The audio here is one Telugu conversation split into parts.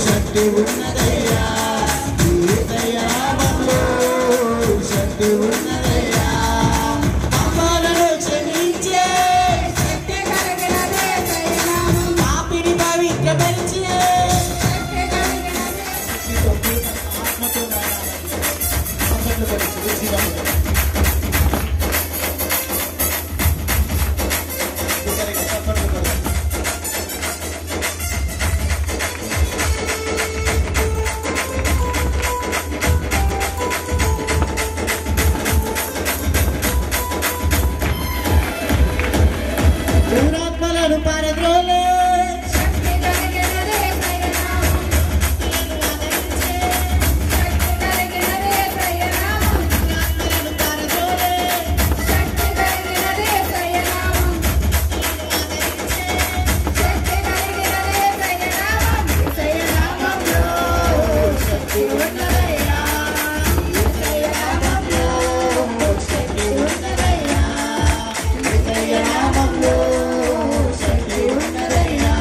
శక్తి ఉన్నదయ్యా, నీ దయామలో శక్తి ఉన్నదయ్యా. పాపాలను క్షమించే శక్తి కలిగినదే దయానామం, పాపిని పవిత్రపరిచే శక్తి కలిగినదే. ఆత్మతో దురాత్మలను పారద్రోలే శక్తి కలిగినదే దయానామం, శక్తి కలిగినదే దయానామం, దురాత్మలను పారద్రోలే శక్తి కలిగినదే దయానామం, శక్తి కలిగినదే దయానామం. దయానామంలో శక్తి ఉన్నదయ్యా, దయానామంలో శక్తి ఉన్నదయ్యా, దయానామంలో శక్తి ఉన్నదయ్యా,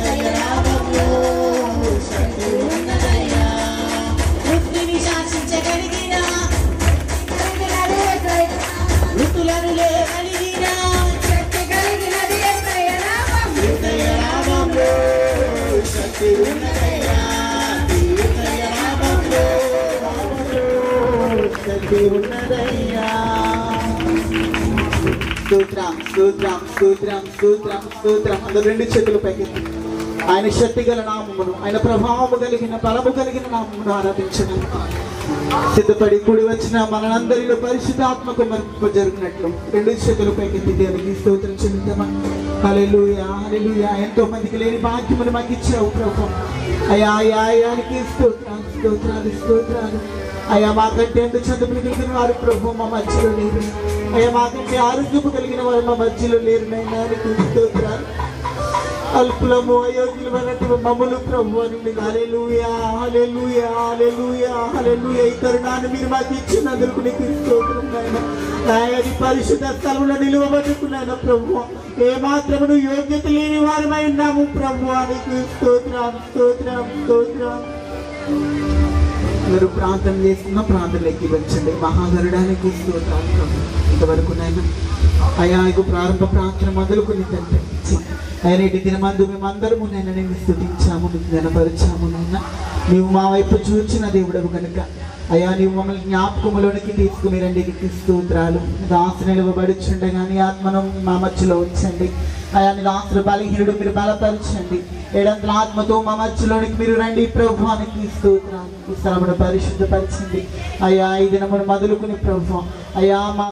దయానామంలో శక్తి ఉన్నదయ్యా. వృత్తిని శాసించగలిగిన వృత్తులను లేగలిగిన శక్తి కలిగినదే దయానామం, దయానామంలో శక్తి ఉన్నదయ్యా, దయానామంలో శక్తి ఉన్నదయ్యా. స్తోత్రం స్తోత్రం స్తోత్రం స్తోత్రం స్తోత్రం. అందరూ రెండు చేతులు పైకి ఆయన శక్తి గల నామమును, ఆయన ప్రభావము కలిగిన బలము కలిగిన నామమును ఆరాధించడం. సిద్ధపడి కూడి వచ్చిన మనందరిలో పరిశుద్ధాత్మకు మరింపు జరిగినట్లు రెండు చేతులు పైకెత్తి దేవునికి స్తోత్రం చెల్లిద్దామా. హల్లెలూయా హల్లెలూయా. ఎంతో మందికి లేని భాగ్యమును మాకు ఇచ్చావు ప్రభు. అయ్యా అయానికి స్తోత్రాలు స్తోత్రాలు స్తోత్రాలు. అయ్యా మాకంటే ఎంతో చదువులు కలిగిన వారు ప్రభు మా మధ్యలో లేరు. అయ్యా మాకంటే ఆరోగ్యము కలిగిన వారు మా మధ్యలో లేరు. నైనానికి స్తోత్రాలు. అల్పులము అయోగ్యులమైనటువంటి మమ్ములు ప్రభు అని. హల్లెలూయా హల్లెలూయా హల్లెలూయా హల్లెలూయా. ఈ తరుణాన్ని మీరు మాకు ఇచ్చినందుకు నీకు స్తోత్రం నాయన. నాయని పరిశుద్ధ స్థలంలో నిలువబడుకున్నాను ప్రభు. ఏ మాత్రమును యోగ్యత లేని వారమై ఉన్నాము ప్రభు. నీకు స్తోత్రం స్తోత్రం స్తోత్రం. అందరూ ప్రార్థన చేస్తున్న ప్రార్థనలోకి వచ్చండి. మహాగరుడానికి స్తోత్రాలు ప్రభు. ఇంతవరకు నాయన అయా ఇక ప్రారంభ ప్రార్థన మొదలుకొని తండ్రి ఆయన ఇటు దినమందు మేమందరము నేను నిన్ను స్తుతించాము, నీకు ఘనపరిచాము నాయన. నీవు మా వైపు చూచిన దేవుడవు కనుక అయ్యా నీవు మమ్మల్ని జ్ఞాపకములోనికి తీసుకుని రండి. స్తోత్రాలు. దాసు నిలవబడుచుండగా నీ ఆత్మను మా మధ్యలో ఉంచండి. అయా నీ దాసుడు బలహీనుడు మీరు బలపరచండి. ఏడంతల ఆత్మతో మా మధ్యలోనికి మీరు రండి ప్రభువానికి స్తోత్రాలు. ఈ స్థలమును పరిశుద్ధపరచండి అయ్యా. ఈ దినమును మొదలుకుని ప్రభు అయ్యా మా